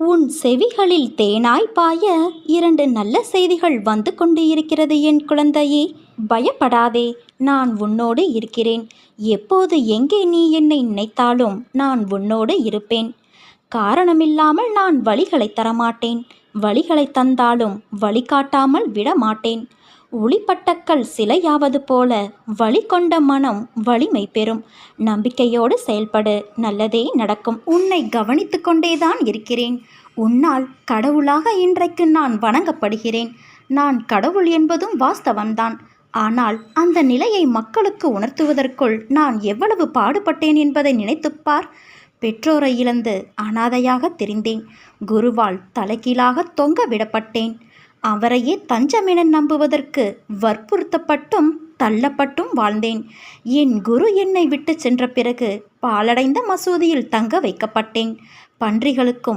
உன் செவிகளில் தேனாய் பாய 2 நல்ல செய்திகள் வந்து கொண்டு இருக்கிறது என் குழந்தையே. பயப்படாதே, நான் உன்னோடு இருக்கிறேன். எப்போது எங்கே நீ என்னை நினைத்தாலும் நான் உன்னோடு இருப்பேன். காரணமில்லாமல் நான் வழிகளை தரமாட்டேன். வழிகளை தந்தாலும் வழிகாட்டாமல் விடமாட்டேன். ஒளிப்பட்டக்கல் சிலையாவது போல வழி கொண்ட மனம் வலிமை பெறும். நம்பிக்கையோடு செயல்படு, நல்லதே நடக்கும். உன்னை கவனித்து கொண்டேதான் இருக்கிறேன். உன்னால் கடவுளாக இன்றைக்கு நான் வணங்கப்படுகிறேன். நான் கடவுள் என்பதும் வாஸ்தவம்தான். ஆனால் அந்த நிலையை மக்களுக்கு உணர்த்துவதற்குள் நான் எவ்வளவு பாடுபட்டேன் என்பதை நினைத்துப்பார். பெற்றோரை இழந்து அனாதையாக திரிந்தேன். குருவால் தலைகீழாக தொங்க விடப்பட்டேன். அவரையே தஞ்சமென நம்புவதற்கு வற்புறுத்தப்பட்டும் தள்ளப்பட்டும் வாழ்ந்தேன். என் குரு என்னை விட்டு சென்ற பிறகு பாலடைந்த மசூதியில் தங்க வைக்கப்பட்டேன். பன்றிகளுக்கும்